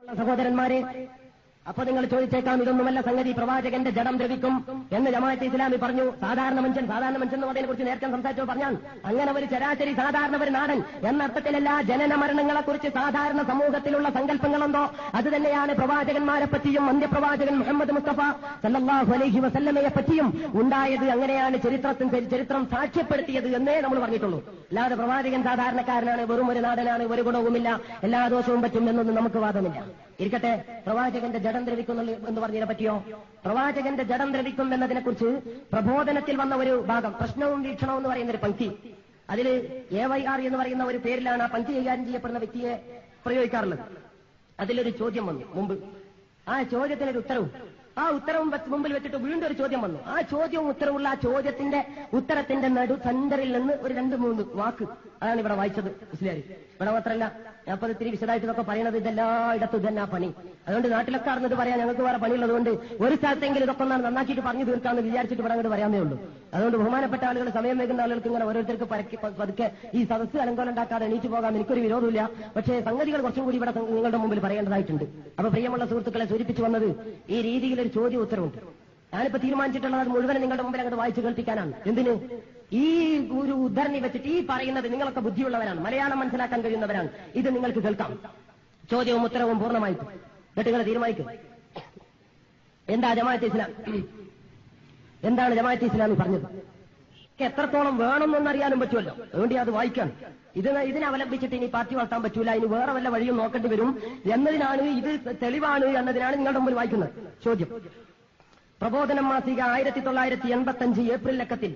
സഹോദരന്മാരെ, അപ്പൊ നിങ്ങൾ ചോദിച്ചേക്കാം, ഇതൊന്നുമല്ല സംഗതി, പ്രവാചകന്റെ ജഡം ദ്രവിക്കും എന്ന് ജമാഅത്തെ ഇസ്ലാമി പറഞ്ഞു. സാധാരണ മനുഷ്യൻ എന്ന് അതിനെ കുറിച്ച് നേരത്തെ സംസാരിച്ചോ പറഞ്ഞാൽ, അങ്ങനെ ഒരു ശരാശരി സാധാരണ ഒരു നാടൻ എന്നർത്ഥത്തിലല്ല. ജനന മരണങ്ങളെക്കുറിച്ച് സാധാരണ സമൂഹത്തിലുള്ള സങ്കല്പങ്ങളെന്തോ അത് തന്നെയാണ് പ്രവാചകന്മാരെ പറ്റിയും അന്ത്യപ്രവാചകൻ മുഹമ്മദ് മുസ്തഫ സല്ലല്ലാഹു അലൈഹി വസല്ലമയെ പറ്റിയും ഉണ്ടായത്. അങ്ങനെയാണ് ചരിത്രം സാക്ഷ്യപ്പെടുത്തിയത് എന്നേ നമ്മൾ പറഞ്ഞിട്ടുള്ളൂ. അല്ലാതെ പ്രവാചകൻ സാധാരണക്കാരനാണ്, വെറും ഒരു നാടനാണ്, ഒരു ഗുണവുമില്ല, എല്ലാ ദോഷവും പറ്റും എന്നൊന്നും നമുക്ക് വാദമില്ല. ഇരിക്കട്ടെ, പ്രവാചകന്റെ ജഡം ദ്രവിക്കുന്നു എന്ന് പറഞ്ഞതിനെ പറ്റിയോ? പ്രവാചകന്റെ ജഡം ദ്രവിക്കും എന്നതിനെക്കുറിച്ച് പ്രബോധനത്തിൽ വന്ന ഒരു ഭാഗം, പ്രശ്നവും വീക്ഷണവും എന്ന് പറയുന്ന ഒരു പങ്ക്തി, അതിൽ AYR എന്ന് പറയുന്ന ഒരു പേരിലാണ് ആ പങ്ക്തി കൈകാര്യം ചെയ്യപ്പെടുന്ന വ്യക്തിയെ പ്രയോഗിക്കാറുള്ളത്. അതിലൊരു ചോദ്യം വന്നു മുമ്പ്, ആ ചോദ്യത്തിനൊരു ഉത്തരവും, ആ ഉത്തരവും മുമ്പിൽ വെച്ചിട്ട് വീണ്ടും ഒരു ചോദ്യം വന്നു. ആ ചോദ്യവും ഉത്തരവുള്ള ആ ചോദ്യത്തിന്റെ ഉത്തരത്തിന്റെ സെന്ററിൽ നിന്ന് ഒരു 2-3 വാക്ക് അതാണ് ഇവിടെ വായിച്ചത്. മുസ്ലിയാർ ഇവിടെ മാത്രമല്ല, ഞാൻ അപ്പൊ ഇത്തിരി വിശദമായിട്ട് ഇതൊക്കെ പറയുന്നത് ഇതെല്ലായിടത്തും ഇതന്നെ പണി. അതുകൊണ്ട് നാട്ടിലൊക്കെ അറിഞ്ഞത് പറയാൻ ഞങ്ങൾക്ക് വേറെ പണിയുള്ളതുകൊണ്ട് ഒരു സ്ഥലത്തെങ്കിലും ഇതൊക്കെ ഒന്നാണ് നന്നാക്കിയിട്ട് പറഞ്ഞു തീർക്കാമെന്ന് വിചാരിച്ചിട്ട് ഇവിടെ അങ്ങോട്ട് പറയാമേ ഉള്ളൂ. അതുകൊണ്ട് ബഹുമാനപ്പെട്ട ആളുകൾ, സമയം വയ്ക്കുന്ന ആളുകൾക്ക് ഇങ്ങനെ ഓരോരുത്തർക്ക് പതുക്കെ ഈ സദസ്സ് അലങ്കോലം ഉണ്ടാക്കാതെ എണീറ്റ് പോകാൻ എനിക്കൊരു വിരോധമില്ല. പക്ഷേ സംഗതികൾ കുറച്ചും കൂടി ഇവിടെ നിങ്ങളുടെ മുമ്പിൽ പറയേണ്ടതായിട്ടുണ്ട്. അപ്പൊ പ്രിയമുള്ള സുഹൃത്തുക്കളെ, സൂചിപ്പിച്ചു വന്നത് ഈ രീതിയിൽ ഒരു ചോദ്യം ഉത്തരവുണ്ട്. ഞാനിപ്പോ തീരുമാനിച്ചിട്ടുള്ളത് അത് മുഴുവൻ നിങ്ങളുടെ മുമ്പിൽ അങ്ങോട്ട് വായിച്ചു കേൾപ്പിക്കാനാണ്. എന്തിന്? ഈ ഒരു ഉദ്ധരണി വെച്ചിട്ട് ഈ പറയുന്നത് നിങ്ങളൊക്കെ ബുദ്ധിയുള്ളവരാണ്, മലയാളം മനസ്സിലാക്കാൻ കഴിയുന്നവരാണ്, ഇത് നിങ്ങൾക്ക് കേൾക്കാം. ചോദ്യവും ഉത്തരവും പൂർണ്ണമായിട്ടും. എന്നിട്ട് നിങ്ങൾ തീരുമാനിക്കും എന്താണ് ജമാഅത്തെ ഇസ്ലാമി പറഞ്ഞത്. എത്രത്തോളം വേണമെന്നറിയാനും പറ്റുമല്ലോ, അതുകൊണ്ട് അത് വായിക്കാൻ. ഇതിനെ അവലംബിച്ചിട്ട് ഇനി പാർട്ടി വളർത്താൻ പറ്റൂല, ഇനി വേറെ വല്ല വഴിയും നോക്കേണ്ടി വരും എന്നതിനാണ്, ഇത് തെളിവാണ് എന്നതിനാണ് നിങ്ങളുടെ മുമ്പിൽ വായിക്കുന്നത്. ചോദ്യം: പ്രബോധനം മാസിക 1985 ഏപ്രിൽ ലക്കത്തിൽ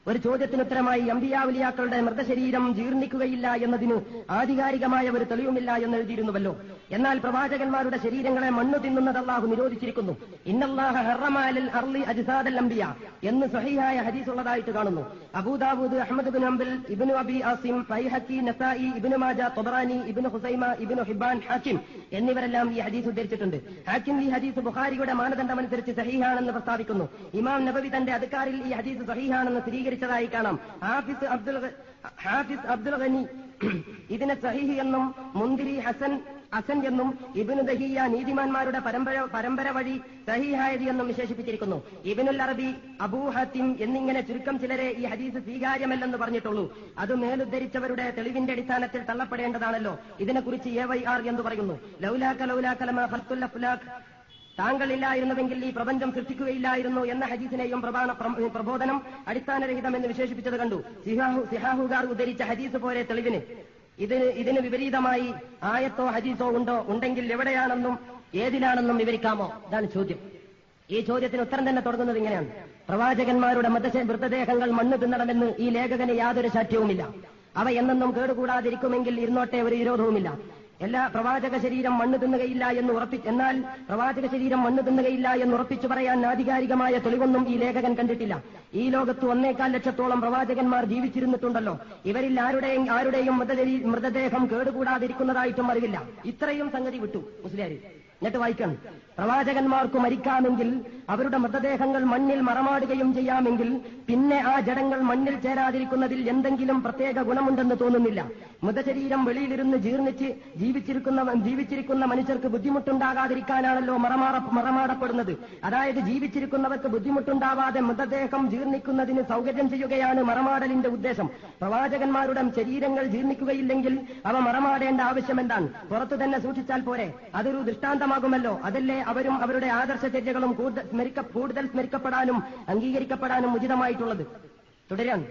ഒരു ചോദ്യത്തിനുത്തരമായി അമ്പിയാവുലിയാക്കളുടെ മൃതശരീരം ജീർണിക്കുകയില്ല എന്നതിന് ആധികാരികമായ ഒരു തെളിവുമില്ല എന്ന് എഴുതിയിരുന്നുവല്ലോ. എന്നാൽ പ്രവാചകന്മാരുടെ ശരീരങ്ങളെ മണ്ണു തിന്നുന്നത് അല്ലാഹു നിരോധിച്ചിരിക്കുന്നു. ഇന്നല്ലാഹ ഹറമ അലൽ അർളി അജ്സാദൽ അംബിയ എന്ന് സഹീഹായ ഹദീസ് ഉള്ളതായിട്ട് കാണുന്നു. Abu Dawud, Ahmad bin Hanbal, Ibn Abi Asim, Bayhaqi, Nasai, Ibn Majah, Tabarani, Ibn Khuzaymah, Ibn Hibban, Hakim എന്നിവരെല്ലാം ഈ ഹദീസ് ഉദ്ധരിച്ചിട്ടുണ്ട്. ഹാക്കിം ഈ ഹദീസ് ബുഖാരിയുടെ മാനദണ്ഡമനുസരിച്ച് സഹീഹാണെന്ന് പ്രസ്താവിക്കുന്നു. ഇമാം നബവി തന്റെ അദ്കാറിൽ ഈ ഹദീസ് സഹീഹാണെന്ന് സ്ഥിരീകരിച്ചതായി കാണാം. ഹാഫിസ് അബ്ദുൽ ഗനി ഇതിനെ സഹീഹ് എന്നും മുന്തിരി ഹസൻ എന്നും ഇബ്നു ദഹിയ നീതിമാന്മാരുടെ പരമ്പര വഴി സഹീഹായത് എന്നും വിശേഷിപ്പിച്ചിരിക്കുന്നു. ഇബ്നുൽ അറബി, അബൂ ഹത്തിം എന്നിങ്ങനെ ചുരുക്കം ചിലരെ ഈ ഹദീസ് സ്വീകാര്യമല്ലെന്ന് പറഞ്ഞിട്ടുള്ളൂ. അത് മേലുദ്ധരിച്ചവരുടെ തെളിവിന്റെ അടിസ്ഥാനത്തിൽ തള്ളപ്പെടേണ്ടതാണല്ലോ. ഇതിനെക്കുറിച്ച് AYR എന്ന് പറയുന്നു. ലൗലാക ലമാ ഖൽഖുൽ അഫ്ലാഖ്, താങ്കളില്ലായിരുന്നുവെങ്കിൽ ഈ പ്രപഞ്ചം സൃഷ്ടിക്കുകയില്ലായിരുന്നു എന്ന ഹദീസിനെയും പ്രബോധനം അടിസ്ഥാനരഹിതമെന്ന് വിശേഷിപ്പിച്ചത് കണ്ടു. സിഹാഹുകാർ ഉദ്ധരിച്ച ഹദീസ് പോലെ തെളിവിന് ഇതിന് വിപരീതമായി ആയത്തോ ഹദീസോ ഉണ്ടെങ്കിൽ എവിടെയാണെന്നും ഏതിലാണെന്നും വിവരിക്കാമോ? ഇതാണ് ചോദ്യം. ഈ ചോദ്യത്തിന് ഉത്തരം തന്നെ തുടങ്ങുന്നത് ഇങ്ങനെയാണ്: പ്രവാചകന്മാരുടെ മൃതദേഹങ്ങൾ മണ്ണ് തിന്നണമെന്ന് ഈ ലേഖകന് യാതൊരു ശാഠ്യവുമില്ല. അവ എന്നെന്നും കേടുകൂടാതിരിക്കുമെങ്കിൽ ഇരുന്നോട്ടെ, ഒരു വിരോധവുമില്ല. പ്രവാചക ശരീരം മണ്ണ് തിന്നുകയില്ല എന്ന് ഉറപ്പിച്ചു പറയാൻ ആധികാരികമായ തെളിവൊന്നും ഈ ലേഖകൻ കണ്ടിട്ടില്ല. ഈ ലോകത്ത് 1.25 ലക്ഷത്തോളം പ്രവാചകന്മാർ ജീവിച്ചിരുന്നിട്ടുണ്ടല്ലോ. ഇവരിൽ ആരുടെയും മൃതദേഹം കേടുകൂടാതിരിക്കുന്നതായിട്ടും അറിവില്ല. ഇത്രയും സംഗതി വിട്ടു മുസ്ലിയാർ. എന്നിട്ട് വായിക്കണം: പ്രവാചകന്മാർക്ക് മരിക്കാമെങ്കിൽ അവരുടെ മൃതദേഹങ്ങൾ മണ്ണിൽ മറമാടുകയും ചെയ്യാമെങ്കിൽ പിന്നെ ആ ജഡങ്ങൾ മണ്ണിൽ ചേരാതിരിക്കുന്നതിൽ എന്തെങ്കിലും പ്രത്യേക ഗുണമുണ്ടെന്ന് തോന്നുന്നില്ല. മൃതശരീരം വെളിയിലിരുന്ന് ജീർണിച്ച് ജീവിച്ചിരിക്കുന്ന മനുഷ്യർക്ക് ബുദ്ധിമുട്ടുണ്ടാകാതിരിക്കാനാണല്ലോ മറമാടപ്പെടുന്നത്. അതായത് ജീവിച്ചിരിക്കുന്നവർക്ക് ബുദ്ധിമുട്ടുണ്ടാവാതെ മൃതദേഹം ജീർണിക്കുന്നതിന് സൗകര്യം ചെയ്യുകയാണ് മറമാടലിന്റെ ഉദ്ദേശം. പ്രവാചകന്മാരുടെ ശരീരങ്ങൾ ജീർണിക്കുകയില്ലെങ്കിൽ അവ മറമാടേണ്ട ആവശ്യമെന്താണ്? പുറത്തു തന്നെ സൂക്ഷിച്ചാൽ പോരെ? അതൊരു ദൃഷ്ടാന്തമാകുമല്ലോ. അതല്ലേ അവരും അവരുടെ ആദർശചര്യകളും കൂടുതൽ സ്മരിക്കപ്പെടാനും അംഗീകരിക്കപ്പെടാനും ഉചിതമായിട്ടുള്ളത്. തുടരാൻ: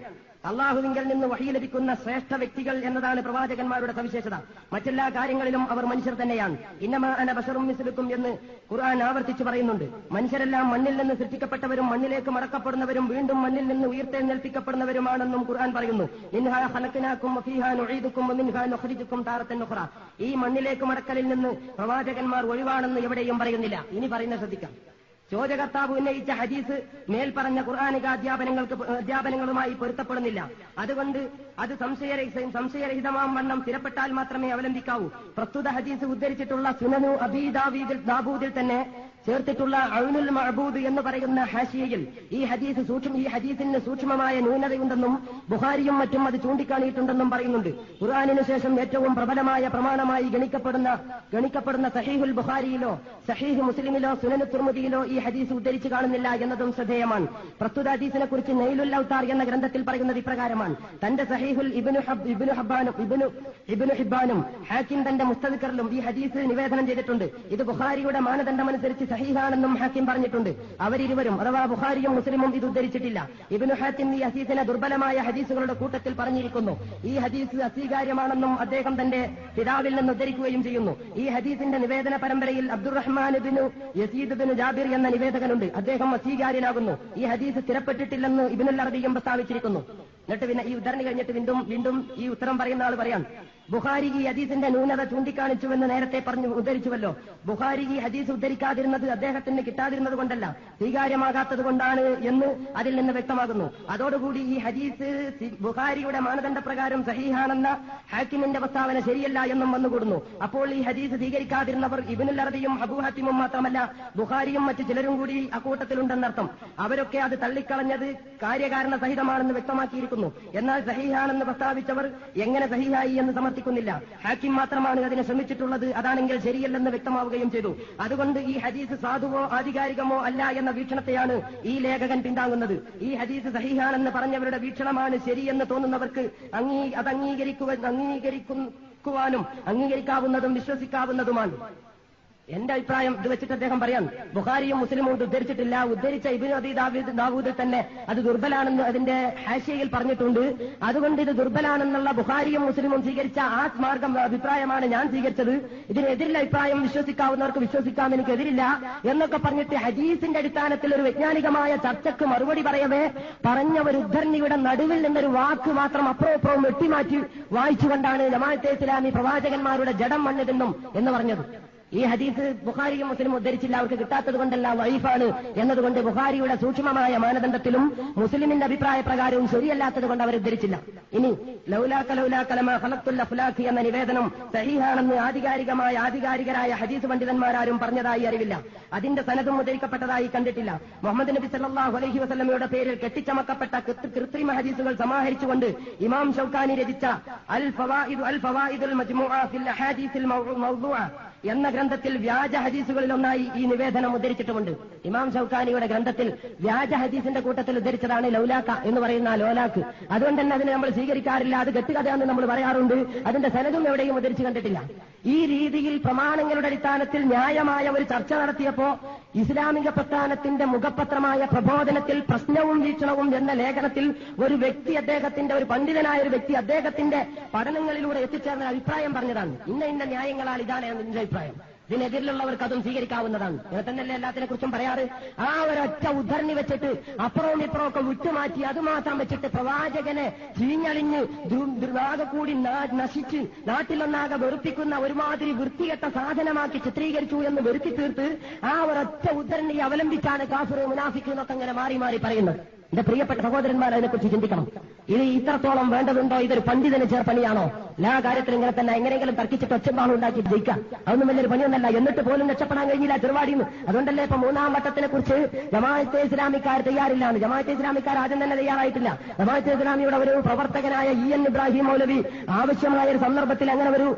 അള്ളാഹുവിങ്കിൽ നിന്ന് വഹി ലഭിക്കുന്ന ശ്രേഷ്ഠ വ്യക്തികൾ എന്നതാണ് പ്രവാചകന്മാരുടെ സവിശേഷത. മറ്റെല്ലാ കാര്യങ്ങളിലും അവർ മനുഷ്യർ തന്നെയാണ്. ഇന്നമാ അന ബശറും മിസ്ലുക്കും എന്ന് ഖുർആൻ ആവർത്തിച്ചു പറയുന്നുണ്ട്. മനുഷ്യരെല്ലാം മണ്ണിൽ നിന്ന് സൃഷ്ടിക്കപ്പെട്ടവരും മണ്ണിലേക്ക് മടക്കപ്പെടുന്നവരും വീണ്ടും മണ്ണിൽ നിന്ന് ഉയർത്തെഴുന്നേൽപ്പിക്കപ്പെടുന്നവരുമാണെന്നും ഖുർആൻ പറയുന്നു. മിൻഹാ ഖലഖനാകും വഫീഹാ നുഈദുകും വമിൻഹാ നുഖ്രിജുകും താറത്തൻ ഉഖ്റ. ഈ മണ്ണിലേക്ക് മടക്കലിൽ നിന്ന് പ്രവാചകന്മാർ ഒഴിവാണെന്ന് എവിടെയും പറയുന്നില്ല. ഇനി പറയുന്ന ശ്രദ്ധിക്കാം. ചോദ്യകർത്താവ് ഉന്നയിച്ച ഹദീസ് മേൽപ്പറഞ്ഞ ഖുർആനിക അധ്യാപനങ്ങളുമായി പൊരുത്തപ്പെടുന്നില്ല. അതുകൊണ്ട് അത് സംശയരഹിതമാം വണ്ണം സ്ഥിരപ്പെട്ടാൽ മാത്രമേ അവലംബിക്കാവൂ. പ്രസ്തുത ഹദീസ് ഉദ്ധരിച്ചിട്ടുള്ള സുനനു അബീ ദാവൂദിൽ തന്നെ ചേർത്തിട്ടുള്ള ഔനുൽ മഅബൂദ് എന്ന് പറയുന്ന ഹാഷിയയിൽ ഈ ഹദീസിന് സൂക്ഷ്മമായ ന്യൂനതയുണ്ടെന്നും ബുഖാരിയും മറ്റും അത് ചൂണ്ടിക്കാണിയിട്ടുണ്ടെന്നും പറയുന്നുണ്ട്. ഖുർആനിനു ശേഷം ഏറ്റവും പ്രബലമായ പ്രമാണമായി ഗണിക്കപ്പെടുന്ന സഹീഹുൽ ബുഖാരിയിലോ സഹീഹ് മുസ്ലിമിലോ സുനനു തുർമുദിയിലോ ഈ ഹദീസ് ഉദ്ധരിച്ചു കാണുന്നില്ല എന്നതും ശ്രദ്ധേയമാണ്. പ്രസ്തുത ഹദീസിനെ കുറിച്ച് നൈലുൽ ഔതാർ എന്ന ഗ്രന്ഥത്തിൽ പറയുന്നത് ഇപ്രകാരമാണ്. തന്റെ സഹീഹുൽ ഇബ്നു ഹിബ്ബാനും ഹാക്കിം തന്റെ മുസ്തദ്കറിലും ഈ ഹദീസ് നിവേദനം ചെയ്തിട്ടുണ്ട്. ഇത് ബുഖാരിയുടെ മാനദണ്ഡമനുസരിച്ച് സഹീഹാണെന്നും ഹാക്കിം പറഞ്ഞിട്ടുണ്ട്. അവരിരുവരും അഥവാ ബുഖാരിയും മുസ്ലിമും ഇത് ഉദ്ധരിച്ചിട്ടില്ല. ഇബ്നു ഹാത്തിം ഈ ഹദീസിനെ ദുർബലമായ ഹദീസുകളുടെ കൂട്ടത്തിൽ പറഞ്ഞിരിക്കുന്നു. ഈ ഹദീസ് അസ്വീകാര്യമാണെന്നും അദ്ദേഹം തന്റെ പിതാവിൽ നിന്ന് ഉദ്ധരിക്കുകയും ചെയ്യുന്നു. ഈ ഹദീസിന്റെ നിവേദന പരമ്പരയിൽ അബ്ദുറഹ്മാൻ ഇബ്നു യസീദ് ഇബ്നു ജാബിർ എന്ന നിവേദകനുണ്ട്. അദ്ദേഹം അസ്വീകാര്യനാകുന്നു. ഈ ഹദീസ് സ്ഥിരപ്പെട്ടിട്ടില്ലെന്ന് ഇബ്നുൽ അറബിയും പ്രസ്താവിച്ചിരിക്കുന്നു. എന്നിട്ട് പിന്നെ ഈ ഉദ്ധരണി കഴിഞ്ഞിട്ട് വീണ്ടും ഈ ഉത്തരം പറയുന്ന ആൾ പറയാം, ബുഖാരി ഈ ഹദീസിന്റെ ന്യൂനത ചൂണ്ടിക്കാണിച്ചുവെന്ന് നേരത്തെ ഉദ്ധരിച്ചുവല്ലോ. ബുഖാരി ഈ ഹദീസ് ഉദ്ധരിക്കാതിരുന്നത് അദ്ദേഹത്തിന് കിട്ടാതിരുന്നത് കൊണ്ടല്ല, സ്വീകാര്യമാകാത്തത് കൊണ്ടാണ് എന്ന് അതിൽ നിന്ന് വ്യക്തമാകുന്നു. അതോടുകൂടി ഈ ഹദീസ് ബുഖാരിയുടെ മാനദണ്ഡപ്രകാരം സഹീഹാണെന്ന ഹാക്കിമിന്റെ പ്രസ്താവന ശരിയല്ല എന്നും വന്നുകൂടുന്നു. അപ്പോൾ ഈ ഹദീസ് സ്വീകരിക്കാതിരുന്നവർ ഇബ്നുൽ അറബിയും അബൂ ഹാത്തിമും മാത്രമല്ല, ബുഖാരിയും മറ്റു ചിലരും കൂടി അക്കൂട്ടത്തിലുണ്ടെന്നർത്ഥം. അവരൊക്കെ അത് തള്ളിക്കളഞ്ഞത് കാര്യകാരണ സഹിതമാണെന്ന് വ്യക്തമാക്കിയിരിക്കുന്നു. എന്നാൽ സഹീഹാണെന്ന് പ്രസ്താവിച്ചവർ എങ്ങനെ സഹീഹായി എന്ന് സമർത്ഥിക്കുന്നില്ല. ഹാക്കിം മാത്രമാണ് അതിനെ ശ്രമിച്ചിട്ടുള്ളത്. അതാണെങ്കിൽ ശരിയല്ലെന്ന് വ്യക്തമാവുകയും ചെയ്തു. അതുകൊണ്ട് ഈ ഹദീസ് സാധുവോ ആധികാരികമോ അല്ല എന്ന വീക്ഷണത്തെയാണ് ഈ ലേഖകൻ പിന്താങ്ങുന്നത്. ഈ ഹദീസ് സഹീഹാണെന്ന് പറഞ്ഞവരുടെ വീക്ഷണമാണ് ശരിയെന്ന് തോന്നുന്നവർക്ക് അത് അംഗീകരിക്കുവാനും അംഗീകരിക്കാവുന്നതും വിശ്വസിക്കാവുന്നതുമാണ്. എന്റെ അഭിപ്രായം ഇത് വെച്ചിട്ട് അദ്ദേഹം പറയാം, ബുഖാരിയും മുസ്ലിമും ഉദ്ധരിച്ചിട്ടില്ല. ഉദ്ധരിച്ച ഇബ്നു അബീ ദാവൂദിൽ തന്നെ അത് ദുർബലാണെന്ന് അതിന്റെ ഹാഷിയയിൽ പറഞ്ഞിട്ടുണ്ട്. അതുകൊണ്ട് ഇത് ദുർബലാണെന്നുള്ള ബുഖാരിയും മുസ്ലിമും സ്വീകരിച്ച ആ മാർഗം അഭിപ്രായമാണ് ഞാൻ സ്വീകരിച്ചത്. ഇതിനെതിരില്ല അഭിപ്രായം വിശ്വസിക്കാവുന്നവർക്ക് വിശ്വസിക്കാം, എനിക്കെതിരില്ല എന്നൊക്കെ പറഞ്ഞിട്ട് ഹദീസിന്റെ അടിസ്ഥാനത്തിൽ ഒരു വൈജ്ഞാനികമായ ചർച്ചയ്ക്ക് മറുപടി പറയവേ പറഞ്ഞ ഒരു ഉദ്ധരണിയുടെ നടുവിൽ നിന്നൊരു വാക്ക് മാത്രം അപ്പുറവും വെട്ടിമാറ്റി വായിച്ചുകൊണ്ടാണ് ജമാഅത്തെ ഇസ്ലാമി പ്രവാചകന്മാരുടെ ജഡം മണ്ണിതെന്നും എന്ന് പറഞ്ഞത്. ഈ ഹദീസ് ബുഖാരിയും മുസ്ലിമും ഉദ്ധരിച്ചില്ല, അവർക്ക് കിട്ടാത്തത് കൊണ്ടല്ല, വൈഫാണ് എന്നതുകൊണ്ട് ബുഖാരിയുടെ സൂക്ഷ്മമായ മാനദണ്ഡത്തിലും മുസ്ലിമിന്റെ അഭിപ്രായ പ്രകാരവും ശരിയല്ലാത്തത് കൊണ്ട് അവർ ഉദ്ധരിച്ചില്ല. ഇനി ലൗലാക്കലമ ഖലഖ്തുൽ അഫ്ലാഖ് എന്ന നിവേദനം സഹീഹാണെന്ന് ആധികാരികരായ ഹദീസ് പണ്ഡിതന്മാരാരും പറഞ്ഞതായി അറിവില്ല. അതിന്റെ സനദും ഉദ്ധരിക്കപ്പെട്ടതായി കണ്ടിട്ടില്ല. മുഹമ്മദ് നബി സല്ലല്ലാഹു അലൈഹി വസല്ലമയുടെ പേരിൽ കെട്ടിച്ചമക്കപ്പെട്ട കൃത്രിമ ഹദീസുകൾ സമാഹരിച്ചുകൊണ്ട് ഇമാം ഷൗക്കാനി രചിച്ച അൽ ഫവായിദുൽ മജ്മുഅ ഫിൽ അഹാദീസിൽ മൗദൂഅ എന്ന ഗ്രന്ഥത്തിൽ വ്യാജ ഹദീസുകളിലൊന്നായി ഈ നിവേദനം ഉദ്ധരിച്ചിട്ടുമുണ്ട്. ഇമാം ഷൗക്കാനിയുടെ ഗ്രന്ഥത്തിൽ വ്യാജ ഹദീസിന്റെ കൂട്ടത്തിൽ ഉദ്ധരിച്ചതാണ് ലൗലാക്ക എന്ന് പറയുന്ന ലോലാക്ക്. അതുകൊണ്ട് തന്നെ അതിനെ നമ്മൾ സ്വീകരിക്കാറില്ല. അത് കെട്ടുകഥയെന്ന് നമ്മൾ പറയാറുണ്ട്. അതിന്റെ സനദും എവിടെയും ഉദ്ധരിച്ചു കണ്ടിട്ടില്ല. ഈ രീതിയിൽ പ്രമാണങ്ങളുടെ അടിസ്ഥാനത്തിൽ ന്യായമായ ഒരു ചർച്ച നടത്തിയപ്പോ ഇസ്ലാമിക പ്രസ്ഥാനത്തിന്റെ മുഖപത്രമായ പ്രബോധനത്തിൽ പ്രശ്നവും വീക്ഷണവും എന്ന ലേഖനത്തിൽ ഒരു വ്യക്തി, അദ്ദേഹത്തിന്റെ ഒരു പണ്ഡിതനായ ഒരു വ്യക്തി അദ്ദേഹത്തിന്റെ പഠനങ്ങളിലൂടെ എത്തിച്ചേർന്ന അഭിപ്രായം പറഞ്ഞതാണ്. ഇന്ന ന്യായങ്ങളാൽ ഇതാണ് എന്റെ അഭിപ്രായം. ഇതിനെതിരിലുള്ളവർക്ക് അതും സ്വീകരിക്കാവുന്നതാണ്. ഇങ്ങനെ തന്നെയല്ലേ എല്ലാത്തിനെ കുറിച്ചും പറയാറ്. ആ ഒരൊറ്റ ഉദ്ധരണി വെച്ചിട്ട് അപ്പുറവും ഇപ്പുറമൊക്കെ വിട്ടുമാറ്റി അതുമാത്രം വെച്ചിട്ട് പ്രവാചകനെ ചീഞ്ഞളിഞ്ഞ് ആകെ കൂടി നശിച്ച് നാട്ടിലൊന്നാകെ വെറുപ്പിക്കുന്ന ഒരുമാതിരി വൃത്തികെട്ട സാധനമാക്കി ചിത്രീകരിച്ചു എന്ന് വരുത്തി തീർത്ത് ആ ഒരൊറ്റ ഉദ്ധരണിയെ അവലംബിച്ചാണ് കാഫിർ മുനാഫിക്ക് എന്നൊക്കെ അങ്ങനെ മാറി മാറി പറയുന്നത്. എന്റെ പ്രിയപ്പെട്ട സഹോദരന്മാർ അതിനെക്കുറിച്ച് ചിന്തിക്കണം. ഇത് ഇത്രത്തോളം വേണ്ടതുണ്ടോ? ഇതൊരു പണ്ഡിതന് പണിയാണോ? എല്ലാ കാര്യത്തിലും ഇങ്ങനെ തന്നെ എങ്ങനെയെങ്കിലും തർക്കിച്ചിട്ട് ഒച്ചമ്പാളം ഉണ്ടാക്കി ജയിക്കാം. അതൊന്നും വലിയൊരു പണിയൊന്നല്ല. എന്നിട്ട് പോലും രക്ഷപ്പെടാൻ കഴിഞ്ഞില്ല ചെറുപാടിന്ന്. അതുകൊണ്ടല്ലേ ഇപ്പൊ മൂന്നാം വട്ടത്തിനെ കുറിച്ച് ജമാഅത്തെ ഇസ്ലാമിക്കാർ തയ്യാറില്ലാണ്. ജമാഅത്തെ ഇസ്ലാമിക്കാർ ആദ്യം തന്നെ തയ്യാറായിട്ടില്ല. ജമാഅത്തെ ഇസ്ലാമിയുടെ ഒരു പ്രവർത്തകനായ EN ഇബ്രാഹിം മൗലവി ആവശ്യമായ ഒരു സന്ദർഭത്തിൽ അങ്ങനെ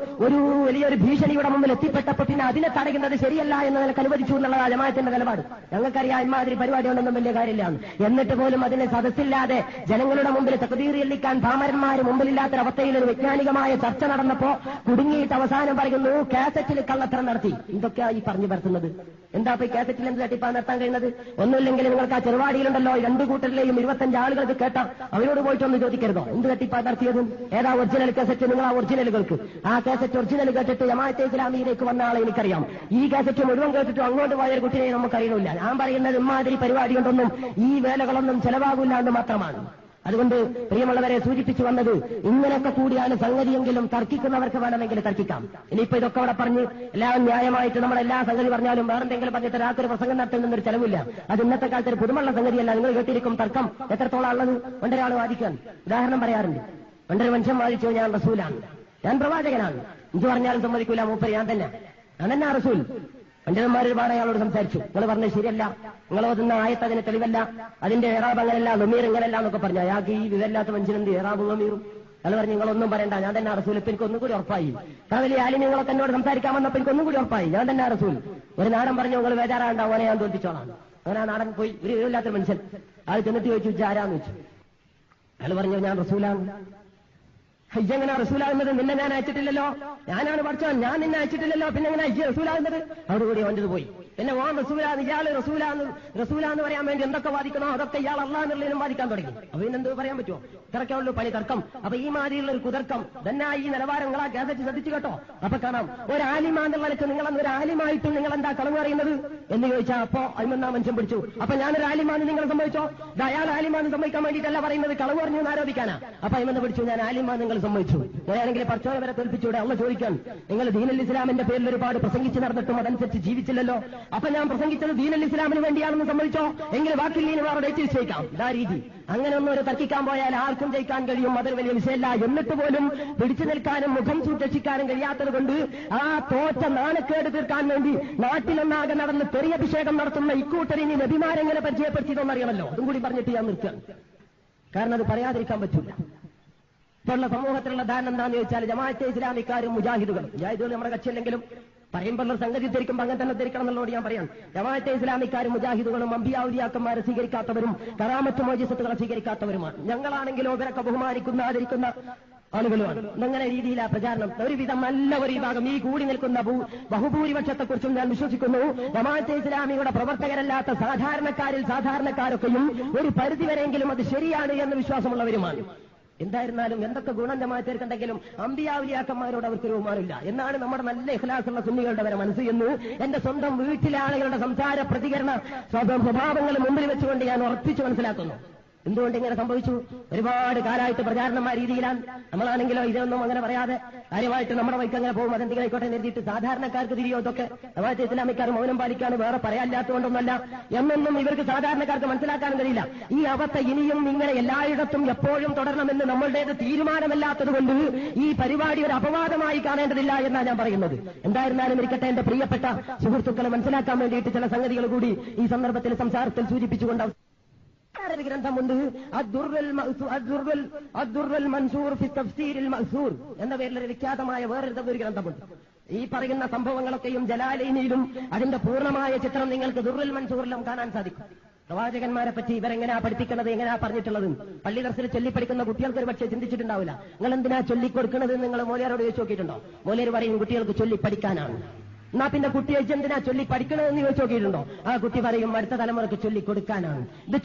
ഒരു വലിയൊരു ഭീഷണിയുടെ മുമ്പിൽ എത്തിപ്പെട്ടപ്പോൾ പിന്നെ അതിനെ തടയുന്നത് ശരിയല്ല എന്ന് നിനക്ക് അനുവദിച്ചു എന്നുള്ളതാണ് ജമാഅത്തിന്റെ നിലപാട്. ഞങ്ങൾക്കറിയാം ഇമാതിരി പരിപാടി കൊണ്ടൊന്നും വലിയ കാര്യമില്ല. എന്നിട്ട് പോലും അതിനെ സദസ്സില്ലാതെ ജനങ്ങളുടെ മുമ്പിൽ തക്ബീർ ചൊല്ലിക്കാൻ ഭാമരന്മാര് മുമ്പിലില്ലാത്തൊരവസ്ഥയിൽ ഒരു വൈജ്ഞാനികമായ ചർച്ച നടന്നപ്പോ കുടുങ്ങിയിട്ട് അവസാനം പറയുന്നു കാസറ്റിൽ കള്ളത്തരം നടത്തി. ഇതൊക്കെയാ ഈ പറഞ്ഞു പരത്തുന്നത്. എന്താ ഇപ്പൊ ഈ കാസറ്റിൽ എന്ത് തട്ടിപ്പാ നടത്താൻ കഴിയുന്നത്? ഒന്നുമില്ലെങ്കിൽ നിങ്ങൾക്ക് ആ ചെറുവാടിയിലുണ്ടല്ലോ 2 കൂട്ടരിലെയും 25 ആളുകൾക്ക് കേട്ട അവരോട് പോയിട്ടൊന്ന് ചോദിക്കരുതോ എന്ത് തട്ടിപ്പാ നടത്തിയതും? ഏതാ ഒറിജിനൽ കാസറ്റ്? നിങ്ങൾ ആ ഒറിജിനലുകൾക്ക് ആ കാസറ്റ് ഒറിജിനൽ കേട്ടിട്ട് ജമാഅത്തെ ഇസ്ലാമിയിലേക്ക് വന്ന ആളെ എനിക്കറിയാം. ഈ കാസറ്റ് മുഴുവൻ കേട്ടിട്ട് അങ്ങോട്ട് പോയൊരു കുട്ടിയെ നമുക്കറിയില്ല. ഞാൻ പറയുന്നത് ഇമാതിരി പരിപാടി കൊണ്ടൊന്നും ഈ വേലകളൊന്നും ചെലവാകില്ല എന്ന് മാത്രമാണ്. അതുകൊണ്ട് പ്രിയമുള്ളവരെ സൂചിപ്പിച്ചു വന്നത് ഇങ്ങനെയൊക്കെ കൂടിയാണ് സംഗതിയെങ്കിലും തർക്കിക്കുന്നവർക്ക് വേണമെങ്കിൽ തർക്കിക്കാം. ഇനിയിപ്പോ ഇതൊക്കെ അവിടെ പറഞ്ഞ് എല്ലാം ന്യായമായിട്ട് നമ്മളെല്ലാ സംഗതി പറഞ്ഞാലും വേറെന്തെങ്കിലും പറഞ്ഞിട്ട് ഒരാൾക്കൊരു പ്രസംഗം നടത്തുന്നൊരു ചെലവില്ല. അത് ഇന്നത്തെ കാലത്ത് ഒരു പുതുമുള്ള സംഗതിയല്ല. നിങ്ങൾ കേട്ടിരിക്കും തർക്കം എത്രത്തോളം ഉള്ളത്. ഒരാൾ വാദിക്കാൻ ഉദാഹരണം പറയാറുണ്ട്. പണ്ടൊരു മനുഷ്യൻ വാദിച്ചു, ഞാൻ റസൂലാണ്, ഞാൻ പ്രവാചകനാണ്, എനിക്ക് പറഞ്ഞാലും സമ്മതിക്കൂല, മൂപ്പര് ഞാൻ തന്നെ റസൂൽ. പണ്ഡിതന്മാർ ഒരുപാട് അയാളോട് സംസാരിച്ചു. നിങ്ങൾ പറഞ്ഞത് ശരിയല്ല, നിങ്ങൾ ഓതുന്ന ആയത്ത് അതിന് തെളിവല്ല, അതിന്റെ ഏറാബ് അങ്ങനല്ല, ലമീർ ഇങ്ങനല്ല എന്നൊക്കെ പറഞ്ഞു. അയാൾക്ക് ഈ വിവരമില്ലാത്ത മനുഷ്യനെന്ത് ഏറാബും ലമീറും? അയാൾ പറഞ്ഞു, നിങ്ങളൊന്നും പറയണ്ട, ഞാൻ തന്നെ റസൂൽ. ഇപ്പൊ എനിക്ക് ഒന്നും കൂടി ഉറപ്പായി. വലിയ ആലിമ്യങ്ങളൊക്കെ എന്നോട് സംസാരിക്കാൻ വന്നപ്പോൾ എനിക്ക് ഒന്നും കൂടി ഉറപ്പായി, ഞാൻ തന്നെ റസൂൽ. ഒരു നാടൻ പറഞ്ഞു, നിങ്ങൾ ബേജാറാണ്ട, ഓനെ ഞാൻ തോൽപ്പിച്ചോളാം. അങ്ങനെ ആ നാടൻ പോയി, ഒരു വിവരമില്ലാത്ത മനുഷ്യൻ. അയാൾ ചെന്നിട്ട് ചോദിച്ചു, ആരാന്ന് വെച്ചു. അയാൾ പറഞ്ഞു, ഞാൻ റസൂലാണ്. ഇജ്ജെങ്ങനെ റസൂലാകുന്നത്? നിന്നെ ഞാൻ അയച്ചിട്ടില്ലല്ലോ, ഞാനാണ് പഠിച്ചവൻ, ഞാൻ നിന്നെ അയച്ചിട്ടില്ലല്ലോ, പിന്നെ എങ്ങനെ ഇജ്ജ് റസൂലാകുന്നത്? അതോടുകൂടി അവൻ്റെത് പോയി. പിന്നെ ഓൻ റസൂലാന്ന്, ഇയാള് റസൂലാന്ന് പറയാൻ വേണ്ടി എന്തൊക്കെ വാദിക്കണോ അതൊക്കെ ഇയാൾ അള്ളാഹ് എന്നുള്ളതിനും വാദിക്കാൻ തുടങ്ങി. അപ്പൊ ഇന്നെന്ത് പറയാൻ പറ്റുമോ? ഇത്രയൊക്കെ ഉള്ളൂ പണി, തർക്കം. അപ്പൊ ഈ മാതിരിയുള്ള ഒരു കുതർക്കം തന്നെ ഈ നിലവാരങ്ങളാ കേസറ്റ് ശ്രദ്ധിച്ചു കേട്ടോ. അപ്പൊ കാണാം, ഒരു ആലിമാന്നുള്ള നിലക്ക് നിങ്ങളെന്ന് ഒരു ആലിമായിട്ടും നിങ്ങൾ എന്താ കളവ് അറിയുന്നത് എന്ന് ചോദിച്ചാൽ അപ്പോ അതിമെന്നാ മനുഷ്യൻ പിടിച്ചു. അപ്പൊ ഞാനൊരു ആലിമാന്ന് നിങ്ങൾ സമ്മതിച്ചോ? അയാൾ ആലിമാന്ന് സമ്മതിക്കാൻ വേണ്ടിയിട്ടല്ല പറയുന്നത്, കളവ് പറഞ്ഞു എന്ന് ആരോപിക്കാനാ. അപ്പൊ അതിമെന്ന് പിടിച്ചു, ഞാൻ ആലിമാന്ന് നിങ്ങൾ സമ്മതിച്ചു. ഞാനാണെങ്കിൽ പർച്ചോനെ വരെ തോൽപ്പിച്ചൂടെ? അള്ള ചോദിക്കാൻ, നിങ്ങൾ ദീനുൽ ഇസ്ലാമിന്റെ പേരിൽ ഒരുപാട് പ്രസംഗിച്ച് നടന്നിട്ടും അതനുസരിച്ച് ജീവിച്ചില്ലല്ലോ. അപ്പൊ ഞാൻ പ്രസംഗിച്ചത് ദീനുൽ ഇസ്ലാമിന് വേണ്ടിയാണെന്ന് സമ്മതിച്ചോ? എങ്കിൽ ബാക്കിയുള്ളതിന് വേറെ ഡേറ്റ് നിശ്ചയിക്കാം. ഇതാ രീതി. അങ്ങനെ ഒന്നും ഒരു തർക്കിക്കാൻ പോയാൽ ആർക്കും ജയിക്കാൻ കഴിയും, അതൊരു വലിയ വിഷയമല്ല. എന്നിട്ട് പോലും പിടിച്ചു നിൽക്കാനും മുഖം സൂക്ഷിക്കാനും കഴിയാത്തത് കൊണ്ട് ആ തോറ്റ നാണക്കേട് തീർക്കാൻ വേണ്ടി നാട്ടിലൊന്നാകെ നടന്ന് തെറിയഭിഷേകം നടത്തുന്ന ഇക്കൂട്ടരിനി നബിമാരെങ്ങനെ പരിചയപ്പെടുത്തിയതെന്നറിയണമല്ലോ. അതും കൂടി പറഞ്ഞിട്ട് ഞാൻ നിർത്തുകയാണ്, കാരണം അത് പറയാതിരിക്കാൻ പറ്റില്ല. ഇപ്പോഴുള്ള സമൂഹത്തിലുള്ള ധാരണ എന്താണെന്ന് ചോദിച്ചാൽ, ജമാഅത്തെ ഇസ്ലാമിക്കാരും മുജാഹിദുകൾ നമ്മുടെ കക്ഷിയല്ലെങ്കിലും പറയുമ്പോൾ സംഗതി ധരിക്കുമ്പോൾ അങ്ങനെ തന്നെ ധരിക്കണം എന്നുള്ളതോട് ഞാൻ പറയാം. ജമാഅത്തെ ഇസ്ലാമിക്കാരും മുജാഹിദുകളും അമ്പിയാവുലിയാക്കന്മാരെ സ്വീകരിക്കാത്തവരും കറാമത്ത് മോജിസത്തുകളെ സ്വീകരിക്കാത്തവരുമാണ്. ഞങ്ങളാണെങ്കിലോ ഇവരൊക്കെ ബഹുമാനിക്കുന്ന ആദരിക്കുന്ന ആളുകളുമാണ്. അങ്ങനെ രീതിയിലാ പ്രചാരണം. ഒരുവിധം നല്ല ഒരു വിഭാഗം ഈ കൂടി നിൽക്കുന്ന ബഹുഭൂരിപക്ഷത്തെക്കുറിച്ചും ഞാൻ വിശ്വസിക്കുന്നു. ജമാഅത്തെ ഇസ്ലാമിയുടെ പ്രവർത്തകരല്ലാത്ത സാധാരണക്കാരൊക്കെയും ഒരു പരിധിവരെയെങ്കിലും അത് ശരിയാണ് എന്ന് വിശ്വാസമുള്ളവരുമാണ്. എന്തായിരുന്നാലും എന്തൊക്കെ ഗുണം ജമാഅത്തേർക്കുണ്ടെങ്കിലും അമ്പിയാവുലിയാക്കന്മാരോട് അവർക്ക് ബഹുമാനമില്ല എന്നാണ് നമ്മുടെ നല്ല ഇഖ്ലാസുള്ള സുന്നികളുടെ വരെ മനസ്സ് എന്ന് എന്റെ സ്വന്തം വീട്ടിലെ ആളുകളുടെ സംസാര പ്രതികരണ സ്വഭാവങ്ങൾ മുമ്പിൽ വെച്ചുകൊണ്ട് ഞാൻ ഉറപ്പിച്ചു മനസ്സിലാക്കുന്നു. എന്തുകൊണ്ട് ഇങ്ങനെ സംഭവിച്ചു? ഒരുപാട് കാലമായിട്ട് പ്രചാരണം ആ രീതിയിലാണ്. നമ്മളാണെങ്കിലോ ഇതൊന്നും അങ്ങനെ പറയാതെ കാര്യമായിട്ട് നമ്മുടെ വൈക്ക് അങ്ങനെ പോകും. അതെന്തെങ്കിലും ആയിക്കോട്ടെ എഴുതിയിട്ട് സാധാരണക്കാർക്ക് തിരിയോ ഇതൊക്കെ ജമാഅത്തെ ഇസ്ലാമിക്കാർ മൗനം പാലിക്കാണ്, വേറെ പറയാനില്ലാത്തതുകൊണ്ടൊന്നല്ല എന്നൊന്നും ഇവർക്ക് സാധാരണക്കാർക്ക് മനസ്സിലാക്കാനും കഴിയില്ല. ഈ അവസ്ഥ ഇനിയും ഇങ്ങനെ എല്ലായിടത്തും എപ്പോഴും തുടരണമെന്ന് നമ്മളുടേത് തീരുമാനമല്ലാത്തത് കൊണ്ട് ഈ പരിപാടി ഒരു അപവാദമായി കാണേണ്ടതില്ല എന്നാണ് ഞാൻ പറയുന്നത്. എന്തായിരുന്നാലും ഇരിക്കട്ടെ, എന്റെ പ്രിയപ്പെട്ട സുഹൃത്തുക്കളെ മനസ്സിലാക്കാൻ വേണ്ടിയിട്ട് ചില സംഗതികൾ കൂടി ഈ സന്ദർഭത്തിൽ സംസാരത്തിൽ സൂചിപ്പിച്ചുകൊണ്ട് ഒരു ഗ്രന്ഥമുണ്ട്, അദ്ദുറുൽ മൻസൂർ ഫി തഫ്സീരിൽ മഅ്സൂർ എന്ന പേരിലൊരു വിഖ്യാതമായ വേറൊരു ഗ്രന്ഥമുണ്ട്. ഈ പറയുന്ന സംഭവങ്ങളൊക്കെയും ജലാലൈനിയിലും അതിന്റെ പൂർണ്ണമായ ചിത്രം നിങ്ങൾക്ക് ദുർറുൽ മൻസൂറിലും കാണാൻ സാധിക്കും. പ്രവാചകന്മാരെ പറ്റി ഇവരെങ്ങനെയാ പഠിപ്പിക്കുന്നത്, എങ്ങനെയാ പറഞ്ഞിട്ടുള്ളത്? പള്ളി ദർസിൽ ചൊല്ലിപ്പടിക്കുന്ന കുട്ടികൾക്ക് ഒരു പക്ഷേ ചിന്തിച്ചിട്ടുണ്ടാവില്ല. നിങ്ങൾ എന്തിനാ ചൊല്ലിക്കൊടുക്കുന്നത്? നിങ്ങൾ മോലിയാരോട് ചോദിച്ചു നോക്കിയിട്ടുണ്ടോ? മോലിയർ പറയും കുട്ടികൾക്ക് ചൊല്ലിപ്പടിക്കാനാണ്. എന്നാ പിന്നെ കുട്ടിയെ എന്തിനാ ചൊല്ലി പഠിക്കണമെന്ന് ചോദിച്ചു നോക്കിയിട്ടുണ്ടോ? ആ കുട്ടി പറയും അടുത്ത തലമുറയ്ക്ക് ചൊല്ലിക്കൊടുക്കാനാണ്. ഇത്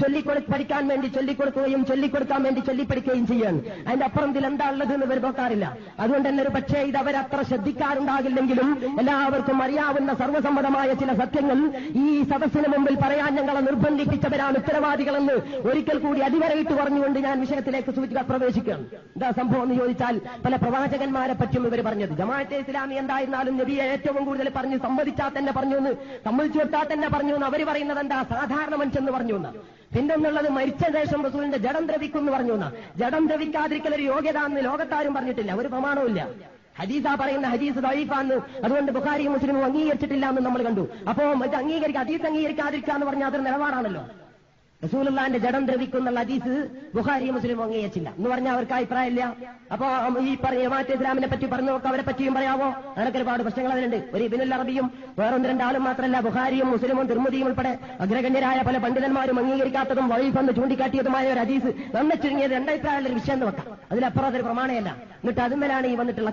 പഠിക്കാൻ വേണ്ടി ചൊല്ലിക്കൊടുക്കുകയും ചൊല്ലിക്കൊടുക്കാൻ വേണ്ടി ചൊല്ലിപ്പടിക്കുകയും ചെയ്യാണ്. അതിന്റെ അപ്പുറം ഇതിൽ എന്താ ഉള്ളത് എന്ന് ഇവർ നോക്കാറില്ല. അതുകൊണ്ട് തന്നെ ഒരു പക്ഷേ ഇത് അവരത്ര ശ്രദ്ധിക്കാറുണ്ടാകില്ലെങ്കിലും എല്ലാവർക്കും അറിയാവുന്ന സർവ്വസമ്മതമായ ചില സത്യങ്ങൾ ഈ സദസ്സിന് മുമ്പിൽ പറയാൻ ഞങ്ങളെ നിർബന്ധിപ്പിച്ചവരാണ് ഉത്തരവാദികളെന്ന് ഒരിക്കൽ കൂടി അടിവരയിട്ട് പറഞ്ഞുകൊണ്ട് ഞാൻ വിഷയത്തിലേക്ക് പ്രവേശിക്കുകയാണ്. എന്താ സംഭവം എന്ന് ചോദിച്ചാൽ, പല പ്രവാചകന്മാരെ പറ്റും ഇവർ പറഞ്ഞത്. ജമാഅത്തെ ഇസ്ലാമി എന്തായിരുന്നാലും നബിയെ ഏറ്റവും കൂടുതൽ പറഞ്ഞു സമ്മതിച്ചാൽ തന്നെ പറഞ്ഞു എന്ന്, സമ്മതിച്ചു കൊടുത്താൽ തന്നെ പറഞ്ഞു എന്ന് അവർ പറയുന്നത് എന്താ? സാധാരണ മനുഷ്യൻ പറഞ്ഞു എന്ന്. പിന്നെന്നുള്ളത് മരിച്ച ശേഷം റസൂലിന്റെ ജഡം ദ്രവിക്കും എന്ന് പറഞ്ഞു എന്ന്. ജഡം ദ്രവിക്കാതിരിക്കൽ ഒരു യോഗ്യത എന്ന് ലോകത്താരും പറഞ്ഞിട്ടില്ല, ഒരു പ്രമാണവുമില്ല. ഹദീസാ പറയുന്ന ഹദീസ് ദഈഫാന്ന്, അതുകൊണ്ട് ബുഖാരിയും മുസ്ലിമും അംഗീകരിച്ചിട്ടില്ല എന്ന് നമ്മൾ കണ്ടു. അപ്പോ ഇത് ഹദീസ് അംഗീകരിക്കാതിരിക്കുക എന്ന് പറഞ്ഞാൽ അതൊരു നിലപാടാണല്ലോ. റസൂലുള്ളാഹിന്റെ ജഡം ദ്രവിക്കുന്നുള്ള ഹദീസ് ബുഖാരി മുസ്ലിം അംഗീകരിച്ചില്ല എന്ന് പറഞ്ഞാൽ അവർക്ക് അഭിപ്രായമില്ല. അപ്പോ ഈ പറഞ്ഞ ജമാഅത്തെ ഇസ്ലാമിനെ പറ്റി പറഞ്ഞു നോക്കാം, അവരെ പറ്റിയും പറയാവോ? അങ്ങനൊക്കെ ഒരുപാട് പ്രശ്നങ്ങൾ അതിലുണ്ട്. ഒരു ഇബ്നുൽ അറബിയും വേറൊന്ന് രണ്ടാളും മാത്രമല്ല, ബുഖാരിയും മുസ്ലിമും തിർമിദിയും ഉൾപ്പെടെ അഗ്രഗണ്യരായ പല പണ്ഡിതന്മാരും അംഗീകരിക്കാത്തതും വഴീഫെന്ന് ചൂണ്ടിക്കാട്ടിയതുമായ ഒരു ഹദീസ് നന്നെ ചുരുങ്ങിയത് രണ്ടഭിപ്രായമുള്ള ഒരു വിഷയം എന്ന് വെക്കാം. അതിലപ്പുറം അതൊരു പ്രമാണമല്ല. എന്നിട്ട് അതുമേലാണ് ഈ വന്നിട്ടുള്ള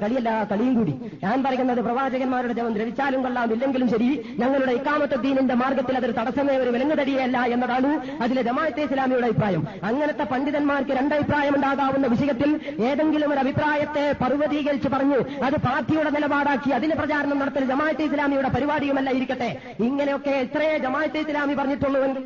കളിയും കൂടി. ഞാൻ പറയുന്നത് പ്രവാചകന്മാരുടെ ജഡം ദ്രവിച്ചാലും കൊള്ളാം, ഇല്ലെങ്കിലും ശരി, ഞങ്ങളുടെ ഇഖാമത്ത് ദീനിന്റെ മാർഗത്തിൽ അതൊരു തടസ്സമേ ഒരു വിലങ്ങുതടിയല്ല എന്നതാണ് അതിലെ ജമാഅത്തെ ഇസ്ലാമിയുടെ അഭിപ്രായം. അങ്ങനത്തെ പണ്ഡിതന്മാർക്ക് രണ്ടഭിപ്രായം ഉണ്ടാകാവുന്ന വിഷയത്തിൽ ഏതെങ്കിലും ഒരു അഭിപ്രായത്തെ പർവ്വതീകരിച്ച് പറഞ്ഞു അത് പാർട്ടിയുടെ നിലപാടാക്കി അതിന് പ്രചാരണം നടത്തൽ ജമാഅത്തെ ഇസ്ലാമിയുടെ പരിപാടിയുമല്ല ഇരിക്കട്ടെ. ഇങ്ങനെയൊക്കെ എത്രയേ ജമാഅത്തെ ഇസ്ലാമി പറഞ്ഞിട്ടുള്ളൂ എങ്കിൽ